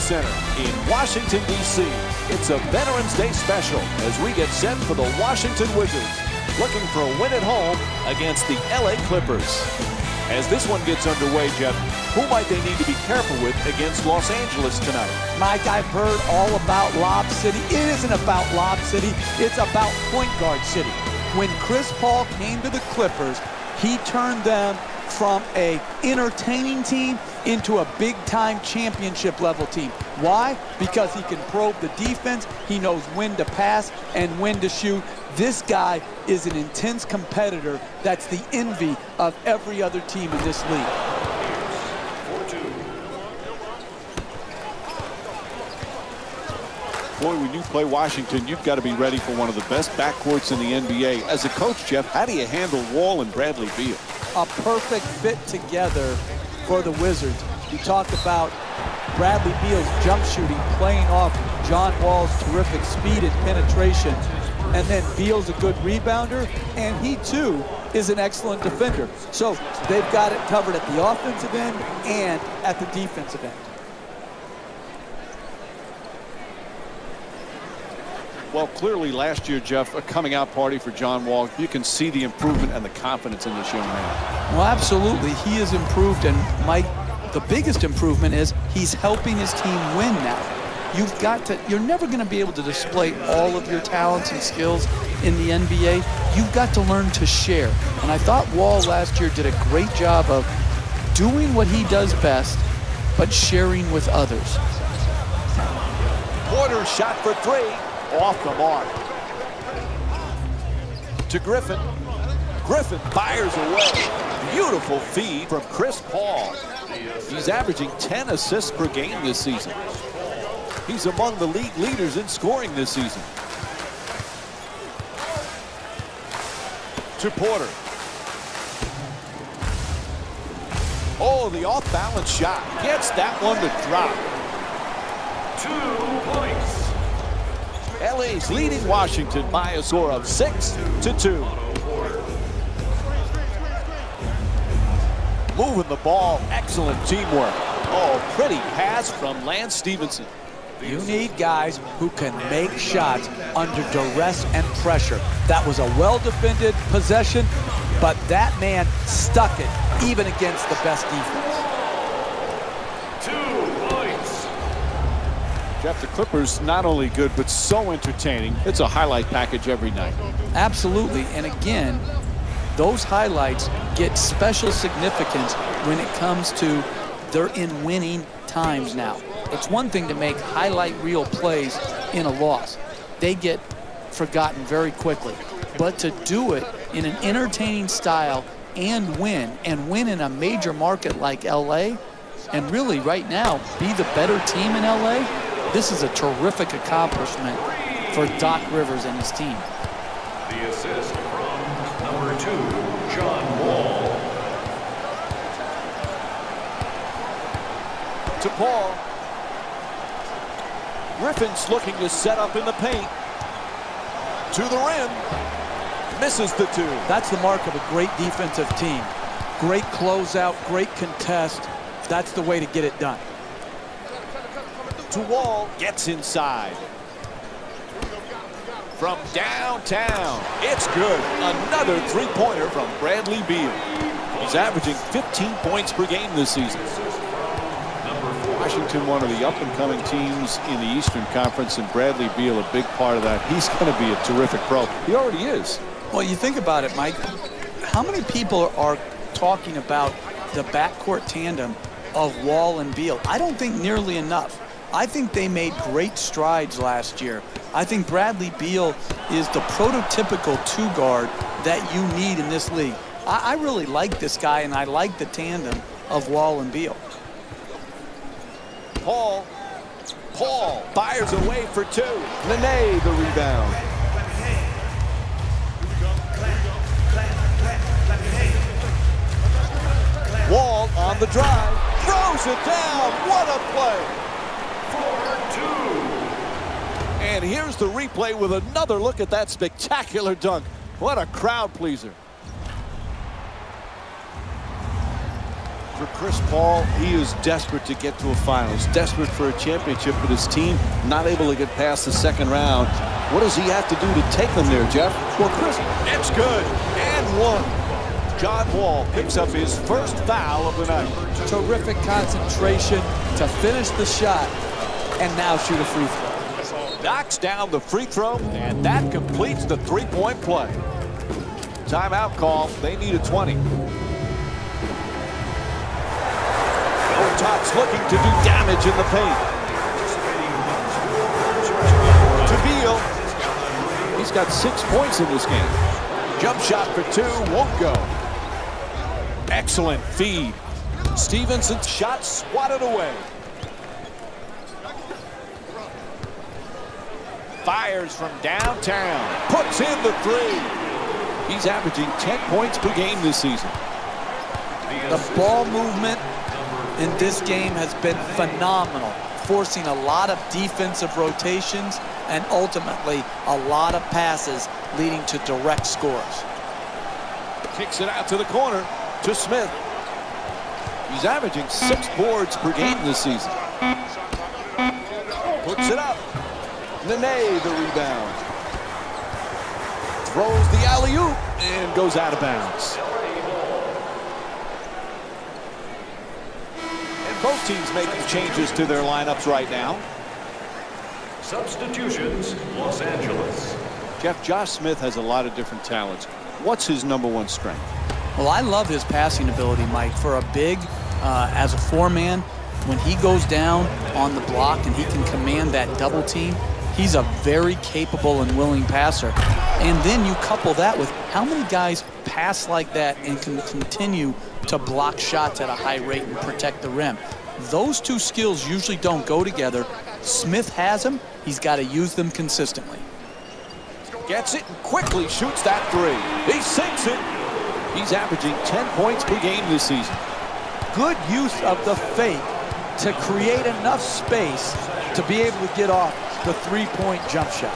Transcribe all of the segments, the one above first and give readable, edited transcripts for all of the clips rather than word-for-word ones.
Center in Washington, D.C. It's a Veterans Day special as we get set for the Washington Wizards, looking for a win at home against the L.A. Clippers. As this one gets underway, Jeff, who might they need to be careful with against Los Angeles tonight? Mike, I've heard all about Lob City. It isn't about Lob City. It's about point guard city. When Chris Paul came to the Clippers, he turned them from a entertaining team into a big-time championship-level team. Why? Because he can probe the defense, he knows when to pass and when to shoot. This guy is an intense competitor that's the envy of every other team in this league. Boy, when you play Washington, you've got to be ready for one of the best backcourts in the NBA. As a coach, Jeff, how do you handle Wall and Bradley Beal? A perfect fit together for the Wizards. You talk about Bradley Beal's jump shooting, playing off John Wall's terrific speed and penetration. And then Beal's a good rebounder, and he too is an excellent defender. So they've got it covered at the offensive end and at the defensive end. Well, clearly last year, Jeff, a coming out party for John Wall. You can see the improvement and the confidence in this young man. Well, absolutely. He has improved, and Mike, the biggest improvement is he's helping his team win now. You've got to, you're never going to be able to display all of your talents and skills in the NBA. You've got to learn to share. And I thought Wall last year did a great job of doing what he does best, but sharing with others. Porter shot for three. Off the mark. To Griffin. Griffin fires away. Beautiful feed from Chris Paul. He's averaging 10 assists per game this season. He's among the league leaders in scoring this season. To Porter. Oh, the off-balance shot. Gets that one to drop. 2 points. LA's leading Washington by a score of 6-2. Moving the ball, excellent teamwork. Oh, pretty pass from Lance Stephenson. You need guys who can make shots under duress and pressure. That was a well-defended possession, but that man stuck it even against the best defense. 2 points. Jeff, the Clippers not only good, but so entertaining. It's a highlight package every night. Absolutely, and again, those highlights get special significance when it comes to they're in winning times now. It's one thing to make highlight reel plays in a loss. They get forgotten very quickly. But to do it in an entertaining style and win in a major market like LA, and really right now be the better team in LA, this is a terrific accomplishment for Doc Rivers and his team. The assist from number 2, John Wall. To Paul. Griffin's looking to set up in the paint. To the rim. Misses the 2. That's the mark of a great defensive team. Great closeout, great contest. That's the way to get it done. To Wall, gets inside. From downtown, it's good. Another three-pointer from Bradley Beal. He's averaging 15 points per game this season. Washington, one of the up-and-coming teams in the Eastern Conference, and Bradley Beal, a big part of that. He's going to be a terrific pro. He already is. Well, you think about it, Mike. How many people are talking about the backcourt tandem of Wall and Beal? I don't think nearly enough. I think they made great strides last year. I think Bradley Beal is the prototypical 2-guard that you need in this league. I really like this guy, and I like the tandem of Wall and Beal. Paul fires away for 2. Nene the rebound. Wall on the drive, throws it down. What a play! 4-2. And here's the replay with another look at that spectacular dunk. What a crowd pleaser. For Chris Paul, he is desperate to get to a finals, desperate for a championship, but his team not able to get past the second round. What does he have to do to take them there, Jeff? Well, Chris, it's good. And one. John Wall picks up his first foul of the night. Terrific concentration to finish the shot and now shoot a free throw. Knocks down the free throw, and that completes the three-point play. Timeout call. They need a 20. Tots looking to do damage in the paint. To Beal. He's got 6 points in this game. Jump shot for two, won't go. Excellent feed. Stevenson's shot swatted away. Fires from downtown. Puts in the three. He's averaging 10 points per game this season. The ball movement in this game has been phenomenal, forcing a lot of defensive rotations and ultimately a lot of passes leading to direct scores. Kicks it out to the corner to Smith. He's averaging 6 boards per game this season. Puts it up. Nene the rebound. Throws the alley-oop and goes out of bounds. Both teams making changes to their lineups right now. Substitutions, Los Angeles. Jeff, Josh Smith has a lot of different talents. What's his #1 strength? Well, I love his passing ability, Mike. For a big, as a four-man, when he goes down on the block and he can command that double team, he's a very capable and willing passer. And then you couple that with how many guys pass like that and can continue to block shots at a high rate and protect the rim. Those two skills usually don't go together. Smith has them. He's got to use them consistently. Gets it and quickly shoots that three. He sinks it. He's averaging 10 points per game this season. Good use of the fake to create enough space to be able to get off the three-point jump shot.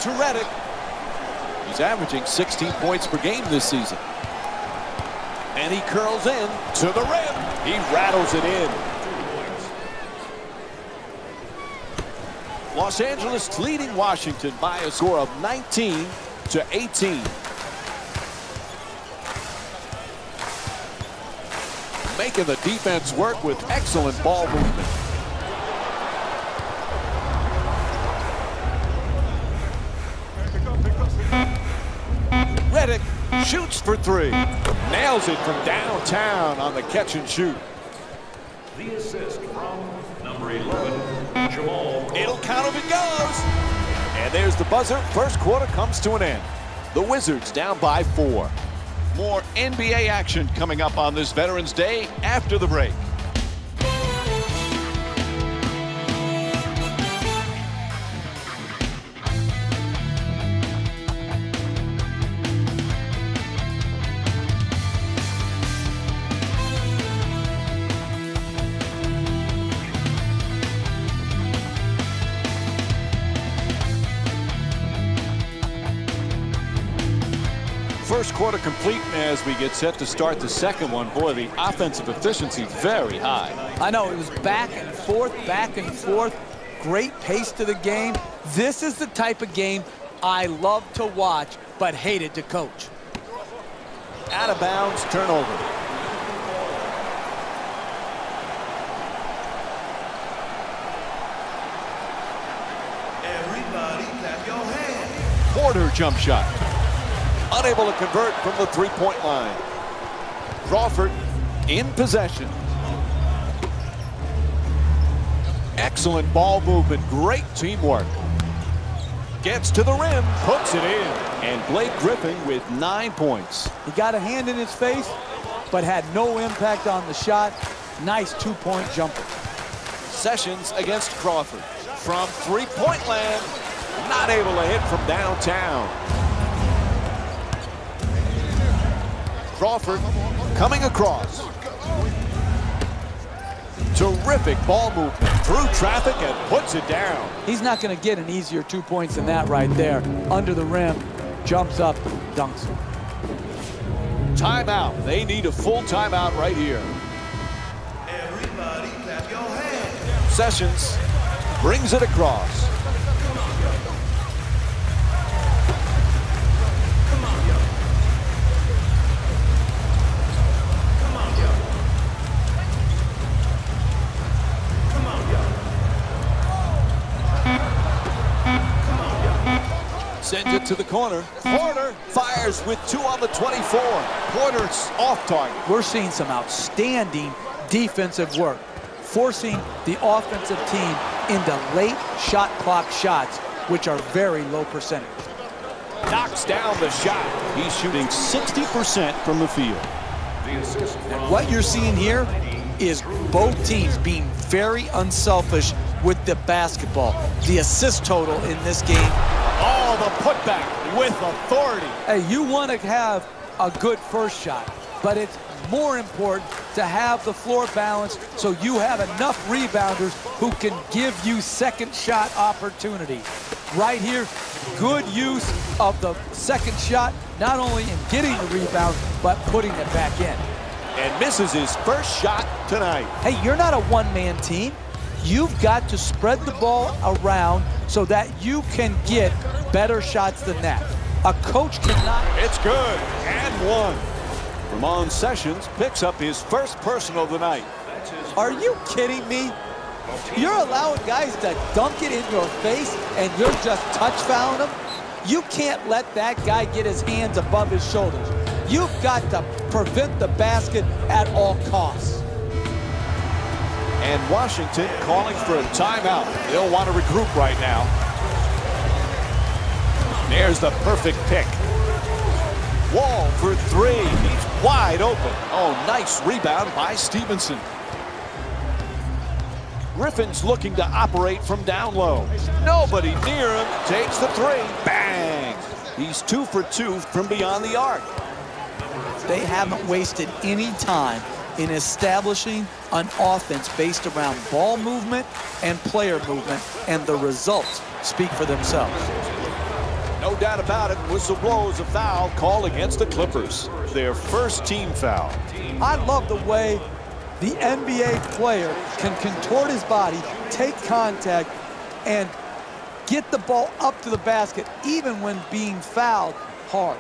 To Redick. He's averaging 16 points per game this season. And he curls in to the rim. He rattles it in. Los Angeles leading Washington by a score of 19-18. Making the defense work with excellent ball movement. Redick shoots for three. Nails it from downtown on the catch and shoot. The assist from number 11, Jamal. It'll count if it goes. And there's the buzzer. First quarter comes to an end. The Wizards down by 4. More NBA action coming up on this Veterans Day after the break. First quarter complete as we get set to start the second one. Boy, the offensive efficiency very high. I know, it was back and forth, back and forth. Great pace to the game. This is the type of game I love to watch, but hated to coach. Out of bounds, turnover. Everybody clap your hands. Porter jump shot. Unable to convert from the three-point line. Crawford in possession. Excellent ball movement. Great teamwork. Gets to the rim. Puts it in. And Blake Griffin with 9 points. He got a hand in his face, but had no impact on the shot. Nice two-point jumper. Sessions against Crawford. From three-point land. Not able to hit from downtown. Crawford coming across. Terrific ball movement through traffic and puts it down. He's not going to get an easier 2 points than that right there. Under the rim, jumps up, dunks. timeout. They need a full timeout right here. Everybody clap your hands. Sessions brings it across. Sends it to the corner. Porter fires with 2 on the 24. Porter's off target. We're seeing some outstanding defensive work, forcing the offensive team into late shot clock shots, which are very low percentage. Knocks down the shot. He's shooting 60% from the field. The assist from What you're seeing here is both teams being very unselfish with the basketball. The assist total in this game. Oh, the putback with authority. Hey, you want to have a good first shot, but it's more important to have the floor balance so you have enough rebounders who can give you second shot opportunity. Right here, good use of the second shot, not only in getting the rebound, but putting it back in. And misses his first shot tonight. Hey, you're not a one-man team. You've got to spread the ball around so that you can get better shots than that. A coach cannot. It's good, and one. Ramon Sessions picks up his first personal of the night. Are you kidding me? You're allowing guys to dunk it in your face and you're just touch fouling them? You can't let that guy get his hands above his shoulders. You've got to prevent the basket at all costs. And Washington calling for a timeout. They'll want to regroup right now. There's the perfect pick. Wall for 3. He's wide open. Oh, nice rebound by Stevenson. Griffin's looking to operate from down low. Nobody near him. Takes the 3. Bang! He's 2 for 2 from beyond the arc. They haven't wasted any time in establishing an offense based around ball movement and player movement, and the results speak for themselves. No doubt about it, whistle blows a foul call against the Clippers. Their first team foul. I love the way the NBA player can contort his body, take contact, and get the ball up to the basket, even when being fouled hard.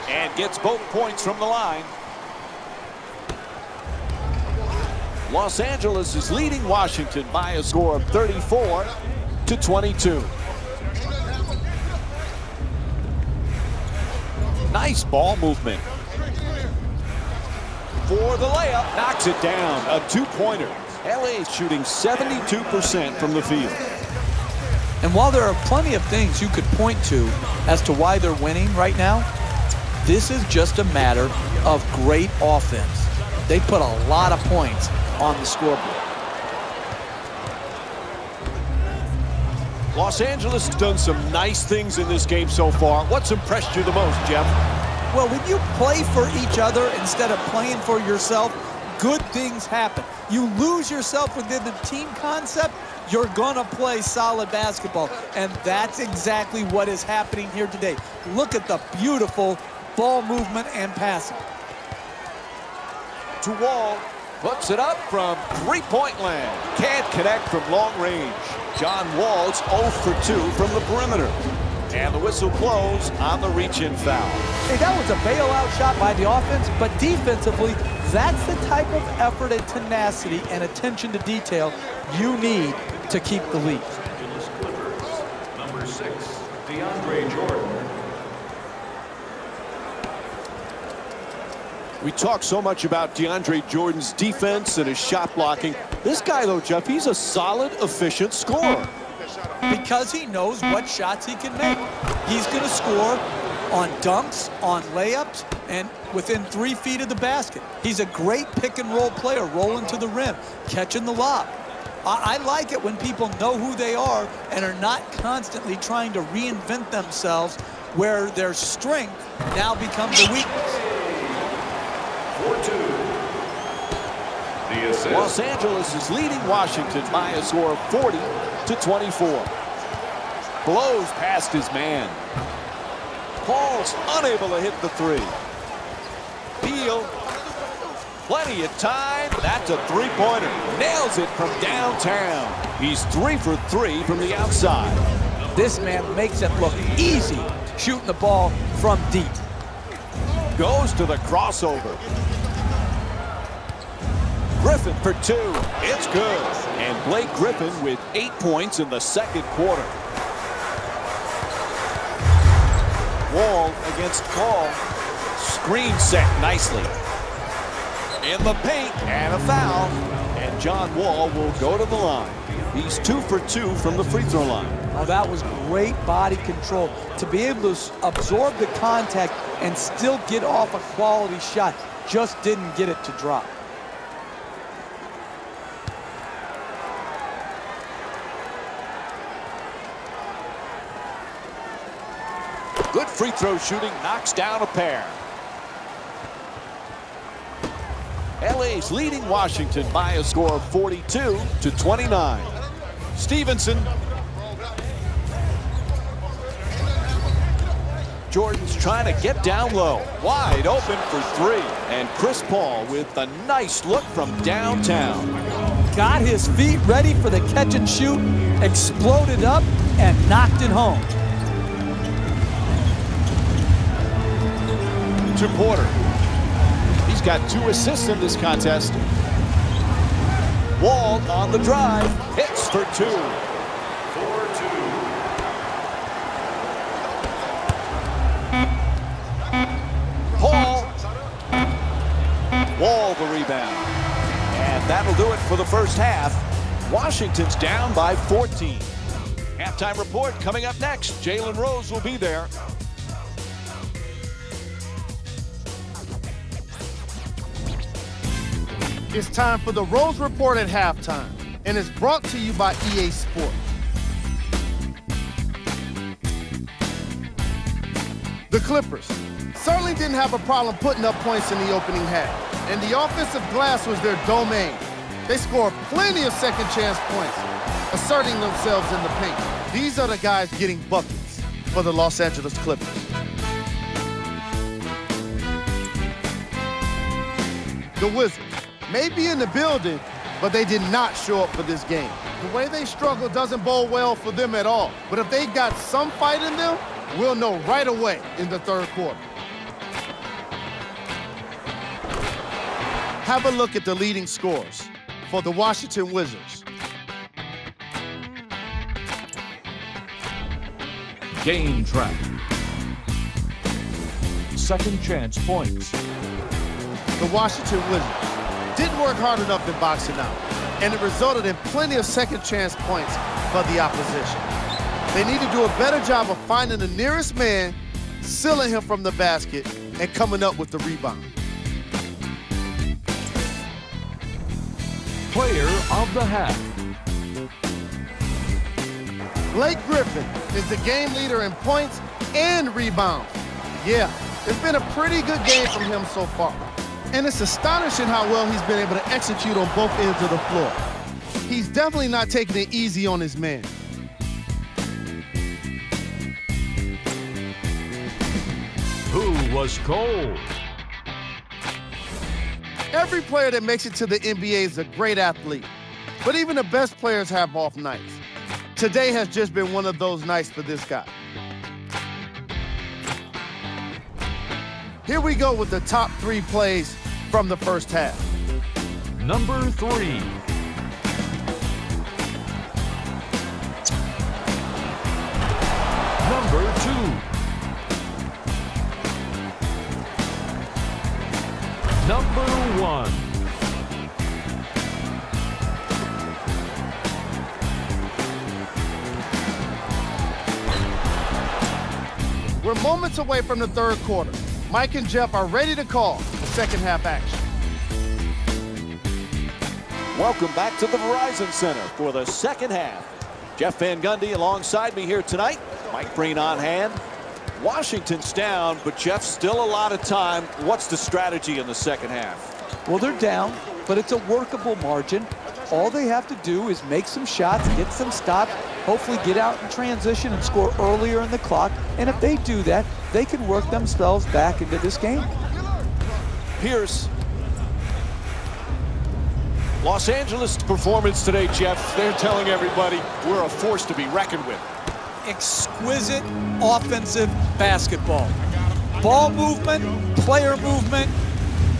And gets both points from the line. Los Angeles is leading Washington by a score of 34-22. Nice ball movement. For the layup, knocks it down, a 2-pointer. LA is shooting 72% from the field. And while there are plenty of things you could point to as to why they're winning right now, this is just a matter of great offense. They put a lot of points on the scoreboard. Los Angeles has done some nice things in this game so far. What's impressed you the most, Jeff? Well, when you play for each other instead of playing for yourself, good things happen. You lose yourself within the team concept, you're gonna play solid basketball. And that's exactly what is happening here today. Look at the beautiful ball movement and passing. To Wall, puts it up from three-point land. Can't connect from long range. John Wall's 0 for 2 from the perimeter. And the whistle blows on the reach-in foul. Hey, that was a bailout shot by the offense, but defensively, that's the type of effort and tenacity and attention to detail you need to keep the lead. Clippers, number 6, DeAndre Jordan. We talk so much about DeAndre Jordan's defense and his shot blocking. This guy, though, Jeff, he's a solid, efficient scorer. Because he knows what shots he can make. He's going to score on dunks, on layups, and within 3 feet of the basket. He's a great pick-and-roll player, rolling to the rim, catching the lob. I like it when people know who they are and are not constantly trying to reinvent themselves where their strength now becomes a weakness. 4-2. The assist. Los Angeles is leading Washington by a score of 40-24. Blows past his man. Paul's unable to hit the 3. heel. Plenty of time. That's a three-pointer. Nails it from downtown. He's 3 for 3 from the outside. This man makes it look easy shooting the ball from deep. Goes to the crossover. Griffin for 2. It's good. And Blake Griffin with 8 points in the second quarter. Wall against Call. Screen set nicely. In the paint, and a foul. And John Wall will go to the line. He's 2 for 2 from the free throw line. Oh, that was great body control. To be able to absorb the contact and still get off a quality shot. Just didn't get it to drop. Good free throw shooting, knocks down a pair. LA's leading Washington by a score of 42-29. Stevenson. Jordan's trying to get down low. Wide open for 3. And Chris Paul with a nice look from downtown. Got his feet ready for the catch and shoot, exploded up, and knocked it home. To Porter. He's got 2 assists in this contest. Wall on the drive. Hits for 2. 4-2. Paul. Wall the rebound. And that'll do it for the first half. Washington's down by 14. Halftime report coming up next. Jalen Rose will be there. It's time for the Rose Report at halftime, and it's brought to you by EA Sports. The Clippers certainly didn't have a problem putting up points in the opening half, and the offensive glass was their domain. They scored plenty of second chance points, asserting themselves in the paint. These are the guys getting buckets for the Los Angeles Clippers. The Wizards may be in the building, but they did not show up for this game. The way they struggle doesn't bode well for them at all. But if they got some fight in them, we'll know right away in the third quarter. Have a look at the leading scorers for the Washington Wizards. Game track. Second chance points. The Washington Wizards didn't work hard enough in boxing out, and it resulted in plenty of second chance points for the opposition. They need to do a better job of finding the nearest man, sealing him from the basket, and coming up with the rebound. Player of the half. Blake Griffin is the game leader in points and rebounds. Yeah, it's been a pretty good game from him so far. And it's astonishing how well he's been able to execute on both ends of the floor. He's definitely not taking it easy on his man. Who was cold? Every player that makes it to the NBA is a great athlete, but even the best players have off nights. Today has just been one of those nights for this guy. Here we go with the top 3 plays from the first half. Number 3. Number 2. Number 1. We're moments away from the third quarter. Mike and Jeff are ready to call the second half action. Welcome back to the Verizon Center for the second half. Jeff Van Gundy alongside me here tonight. Mike Breen on hand. Washington's down, but Jeff, still a lot of time. What's the strategy in the second half? Well, they're down, but it's a workable margin. All they have to do is make some shots, get some stops, hopefully get out in transition and score earlier in the clock. And if they do that, they can work themselves back into this game. Pierce. Los Angeles performance today, Jeff. They're telling everybody we're a force to be reckoned with. Exquisite offensive basketball. Ball movement, player movement,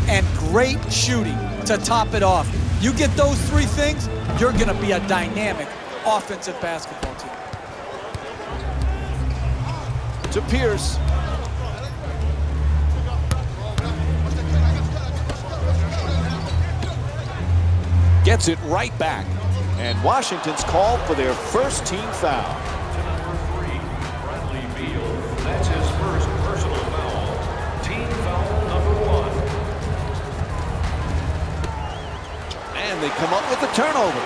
and great shooting to top it off. You get those three things, you're going to be a dynamic offensive basketball team. To Pierce. Gets it right back. And Washington's called for their first team foul. To number 3, Bradley Beal. That's his first personal foul. Team foul number 1. And they come up with the turnover.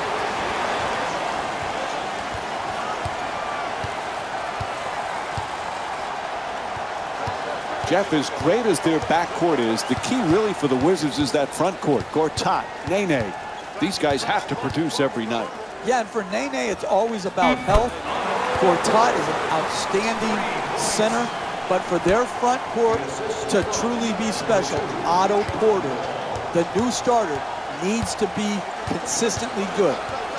Jeff, as great as their backcourt is, the key really for the Wizards is that front court. Gortat, Nene. These guys have to produce every night. Yeah, and for Nene, it's always about health. Gortat is an outstanding center, but for their front court to truly be special, Otto Porter, the new starter, needs to be consistently good.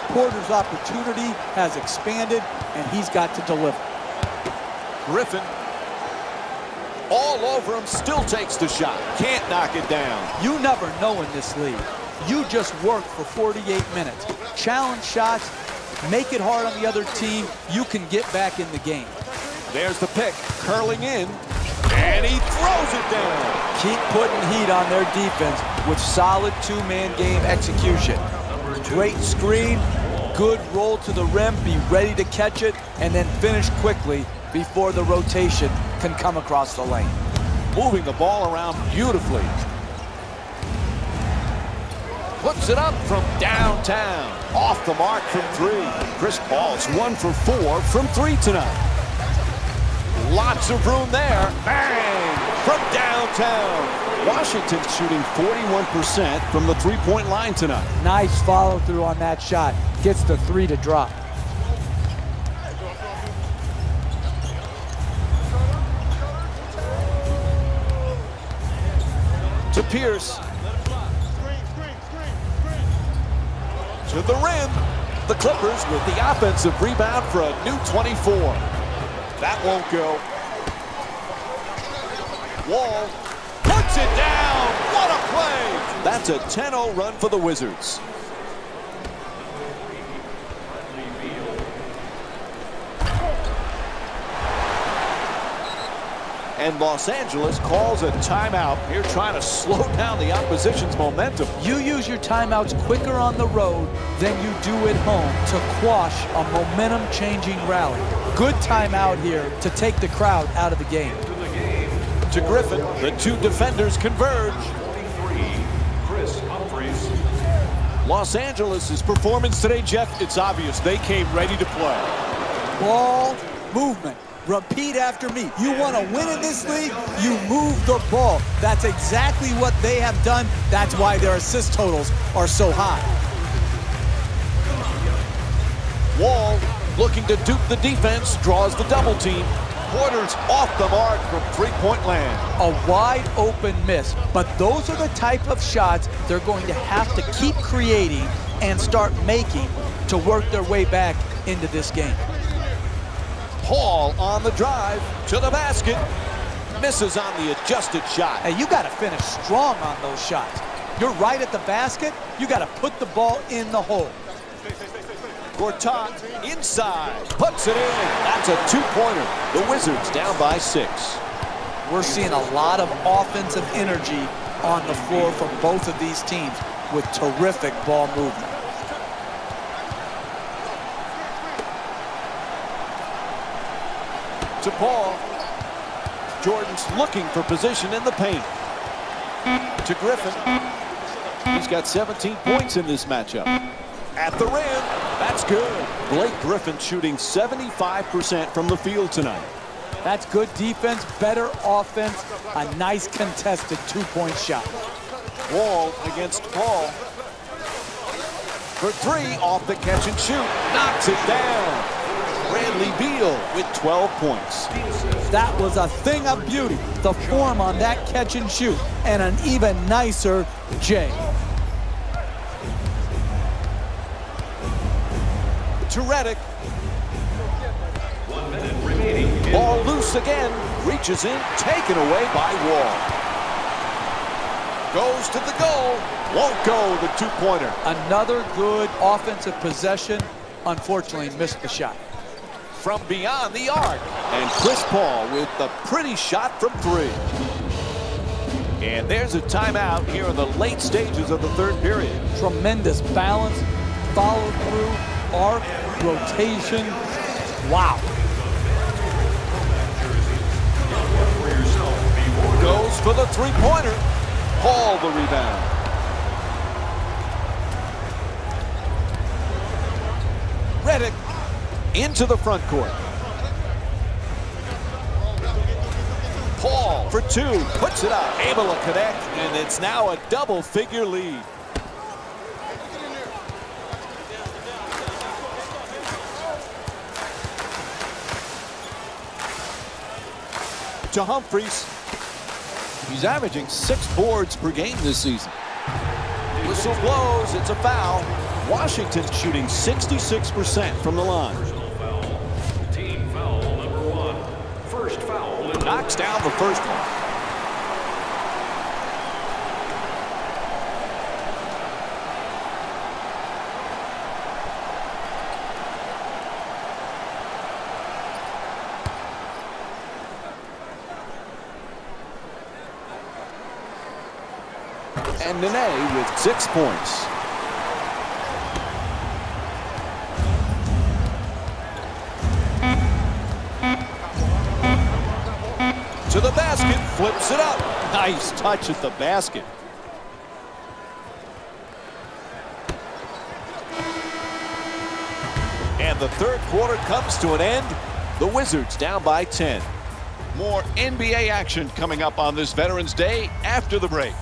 Porter's opportunity has expanded, and he's got to deliver. Griffin, all over him, still takes the shot. Can't knock it down. You never know in this league. You just work for 48 minutes. Challenge shots, make it hard on the other team. You can get back in the game. There's the pick, curling in, and he throws it down. Keep putting heat on their defense with solid two-man game execution. Great screen, good roll to the rim, be ready to catch it, and then finish quickly before the rotation can come across the lane. Moving the ball around beautifully. Puts it up from downtown. Off the mark from 3. Chris Paul's 1 for 4 from 3 tonight. Lots of room there. Bang! From downtown. Washington shooting 41% from the three-point line tonight. Nice follow-through on that shot. Gets the 3 to drop. To Pierce. To the rim. The Clippers with the offensive rebound for a new 24. That won't go. Wall puts it down. What a play. That's a 10-0 run for the Wizards. And Los Angeles calls a timeout. Here trying to slow down the opposition's momentum. You use your timeouts quicker on the road than you do at home to quash a momentum-changing rally. Good timeout here to take the crowd out of the game. To Griffin, the two defenders converge. 23, Chris Humphries. Los Angeles' performance today, Jeff, it's obvious they came ready to play. Ball movement. Repeat after me. You want to win in this league, you move the ball. That's exactly what they have done. That's why their assist totals are so high. Wall looking to dupe the defense, draws the double team. Porter's off the mark from three-point land. A wide open miss, but those are the type of shots they're going to have to keep creating and start making to work their way back into this game. Paul on the drive to the basket. Misses on the adjusted shot. Hey, you got to finish strong on those shots. You're right at the basket. You got to put the ball in the hole. Gortat inside, puts it in. That's a two-pointer. The Wizards down by 6. We're seeing a lot of offensive energy on the floor from both of these teams with terrific ball movement. To Paul. Jordan's looking for position in the paint. To Griffin. He's got 17 points in this matchup. At the rim, that's good. Blake Griffin shooting 75% from the field tonight. That's good defense, better offense, a nice contested two-point shot. Wall against Paul. For 3 off the catch and shoot. Knocks it down. Bradley Beal with 12 points. That was a thing of beauty. The form on that catch and shoot, and an even nicer Jay. To Redick. 1 minute remaining. Ball loose again. Reaches in. Taken away by Wall. Goes to the goal. Won't go the two-pointer. Another good offensive possession. Unfortunately, missed the shot. From beyond the arc. And Chris Paul with the pretty shot from 3. And there's a timeout here in the late stages of the third period. Tremendous balance, follow through, arc, rotation. Wow. Goes for the three-pointer. Paul the rebound. Redick into the front court. Paul for 2, puts it up, able to connect, and it's now a double-figure lead. To Humphries. He's averaging 6 boards per game this season. Whistle blows, it's a foul. Washington's shooting 66% from the line. Team foul number 1. First foul. Knocks down the first one. And Nene with 6 points. To the basket, flips it up. Nice touch at the basket. And the third quarter comes to an end. The Wizards down by 10. More NBA action coming up on this Veterans Day after the break.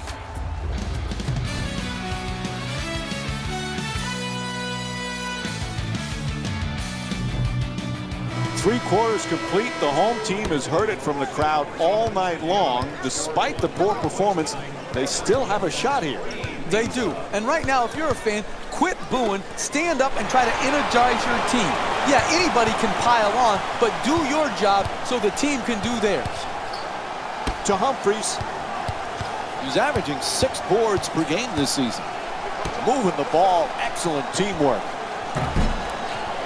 Three quarters complete. The home team has heard it from the crowd all night long. Despite the poor performance, they still have a shot here. They do. And right now, if you're a fan, quit booing, stand up and try to energize your team. Yeah, anybody can pile on, but do your job so the team can do theirs. To Humphries. He's averaging 6 boards per game this season. Moving the ball. Excellent teamwork.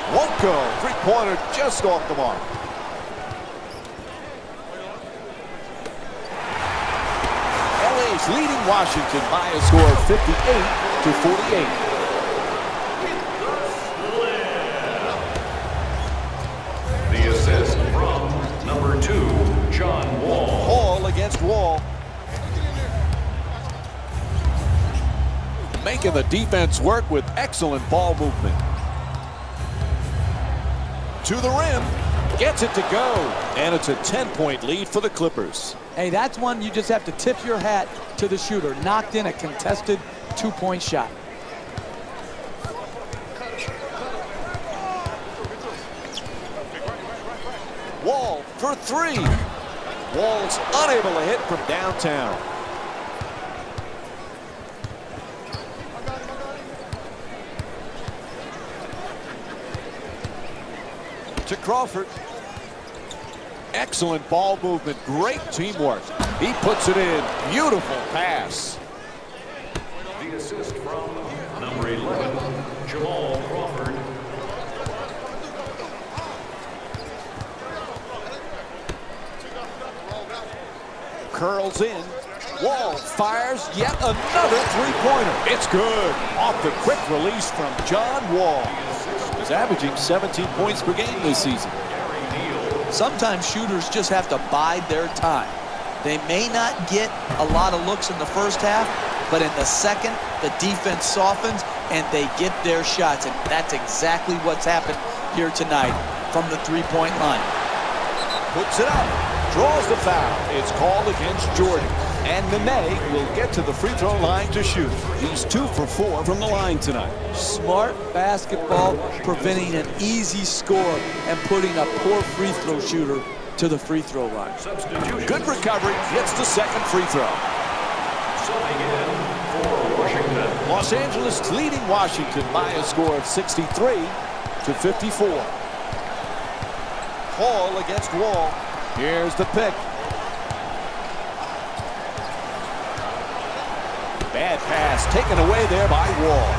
Won't go. Three-pointer just off the mark. LA's leading Washington by a score of 58-48. The assist from number 2, John Wall. Paul against Wall. Making the defense work with excellent ball movement. To the rim, gets it to go, and it's a 10-point lead for the Clippers. Hey, that's one you just have to tip your hat to the shooter. Knocked in a contested 2-point shot. Wall for 3. Wall's unable to hit from downtown. To Crawford. Excellent ball movement, great teamwork. He puts it in. Beautiful pass. The assist from number 11, Jamal Crawford. Curls in. Wall fires yet another three-pointer. It's good. Off the quick release from John Wall. He's averaging 17 points per game this season. Sometimes shooters just have to bide their time. They may not get a lot of looks in the first half, but in the second, the defense softens and they get their shots. And that's exactly what's happened here tonight from the three-point line. Puts it up. Draws the foul. It's called against Jordan. And Nene will get to the free throw line to shoot. He's 2 for 4 from the line tonight. Smart basketball, preventing an easy score and putting a poor free throw shooter to the free throw line. Good recovery, gets the second free throw. Subbing in for Washington. Los Angeles leading Washington by a score of 63 to 54. Hall against Wall. Here's the pick. Bad pass taken away there by Wall.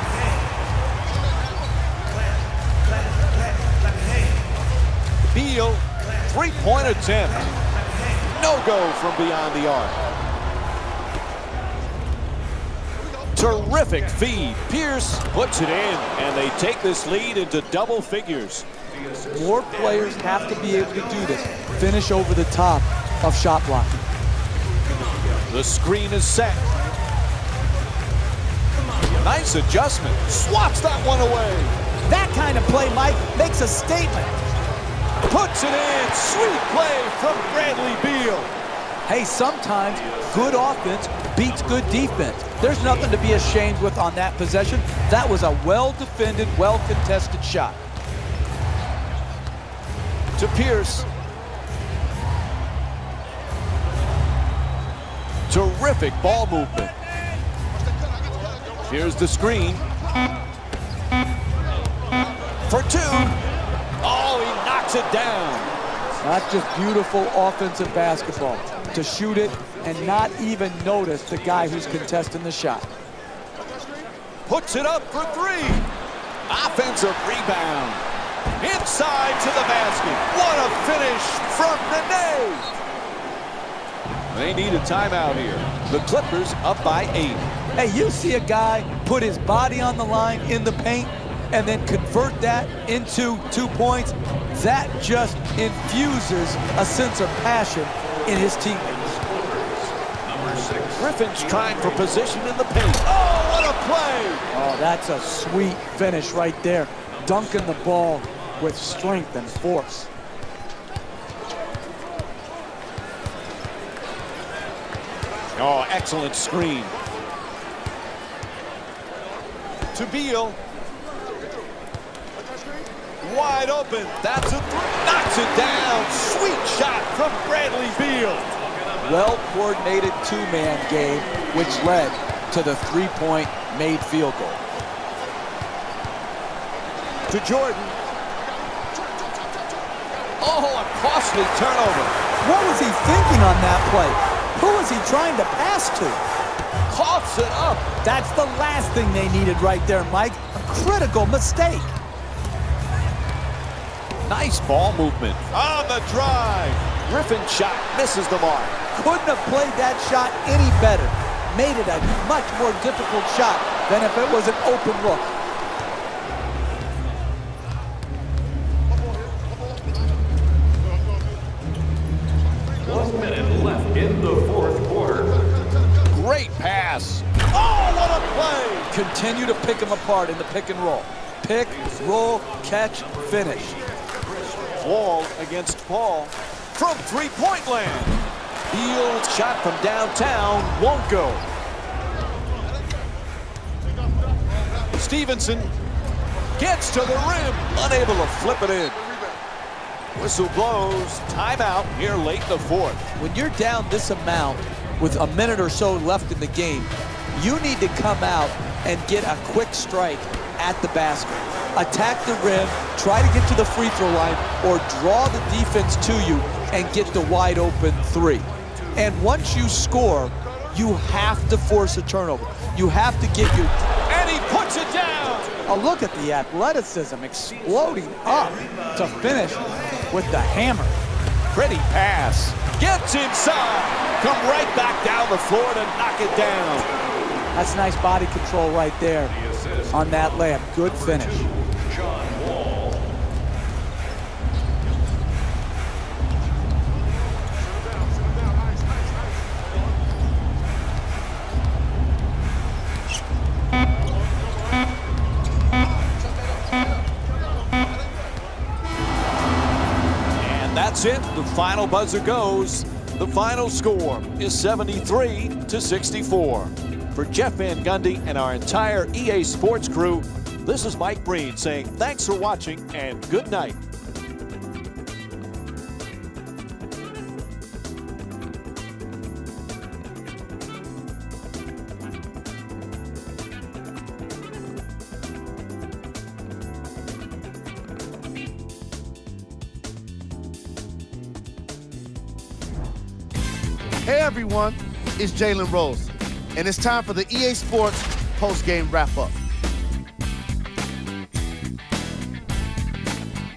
Beal, three-point attempt. No go from beyond the arc. Terrific feed. Pierce puts it in, and they take this lead into double figures. More players have to be able to do this. Finish over the top of shot blocking. The screen is set. Nice adjustment. Swats that one away. That kind of play, Mike, makes a statement. Puts it in. Sweet play from Bradley Beal. Hey, sometimes good offense beats good defense. There's nothing to be ashamed with on that possession. That was a well-defended, well-contested shot. To Pierce. Terrific ball movement. Here's the screen. For 2. Oh, he knocks it down. That's just beautiful offensive basketball. To shoot it and not even notice the guy who's contesting the shot. Puts it up for 3. Offensive rebound. Inside to the basket. What a finish from Nene. They need a timeout here. The Clippers up by 8. Hey, you see a guy put his body on the line in the paint and then convert that into 2 points. That just infuses a sense of passion in his teammates. Griffin's trying for position in the paint. Oh, what a play! Oh, that's a sweet finish right there. Dunking the ball with strength and force. Oh, excellent screen. To Beal. Wide open. That's a 3. Knocks it down. Sweet shot from Bradley Beal. Well-coordinated two-man game, which led to the three-point made field goal. To Jordan. Oh, a costly turnover. What was he thinking on that play? Who was he trying to pass to? Coughs it up. That's the last thing they needed right there, Mike. A critical mistake. Nice ball movement. On the drive. Griffin shot misses the mark. Couldn't have played that shot any better. Made it a much more difficult shot than if it was an open look. Left in the fourth quarter. Great pass. Oh, what a play! Continue to pick them apart in the pick and roll. Pick, roll, catch, finish. Wall against Paul from three-point land. Beal's shot from downtown won't go. Stevenson gets to the rim, unable to flip it in. Whistle blows, timeout here late in the fourth. When you're down this amount with a minute or so left in the game, you need to come out and get a quick strike at the basket. Attack the rim, try to get to the free throw line, or draw the defense to you and get the wide open 3. And once you score, you have to force a turnover. You have to get your... And he puts it down! Oh, look at the athleticism exploding up to finish with the hammer. Pretty pass. Gets inside. Come right back down the floor to knock it down. That's nice body control right there on that layup. Good finish. John Wall. And that's it. The final buzzer goes. The final score is 73-64. For Jeff Van Gundy and our entire EA Sports crew, this is Mike Breen saying thanks for watching and good night. Hey everyone, it's Jalen Rose, and it's time for the EA Sports post-game wrap-up.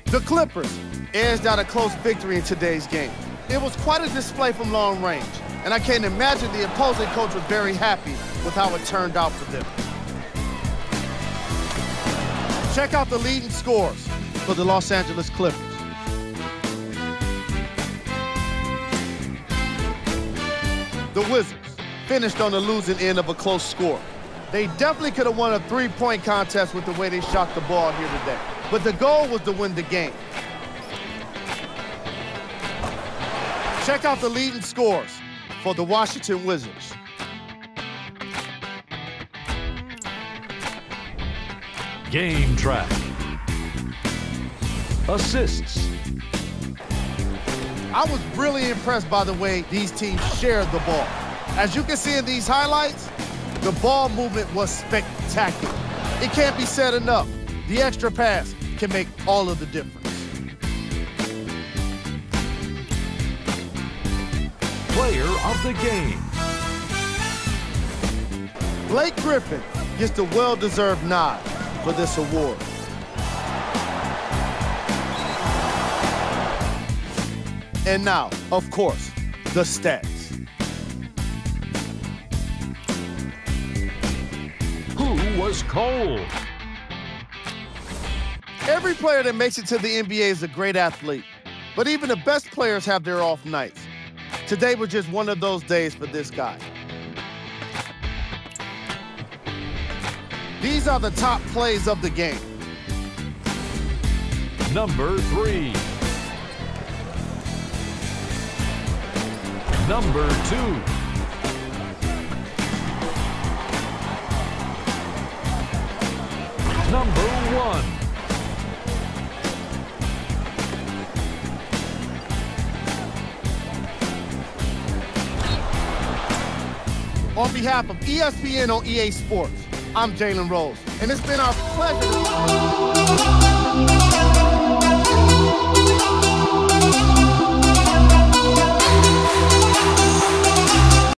The Clippers edged out a close victory in today's game. It was quite a display from long range, and I can't imagine the opposing coach was very happy with how it turned out for them. Check out the leading scorers for the Los Angeles Clippers. The Wizards finished on the losing end of a close score. They definitely could have won a three-point contest with the way they shot the ball here today. But the goal was to win the game. Check out the leading scorers for the Washington Wizards. Game track. Assists. I was really impressed by the way these teams shared the ball. As you can see in these highlights, the ball movement was spectacular. It can't be said enough. The extra pass can make all of the difference. Player of the game. Blake Griffin gets the well-deserved nod for this award. And now, of course, the stats. Who was cold? Every player that makes it to the NBA is a great athlete, but even the best players have their off nights. Today was just one of those days for this guy. These are the top plays of the game. Number 3. Number 2. Number 1. On behalf of ESPN on EA Sports, I'm Jalen Rose, and it's been our pleasure.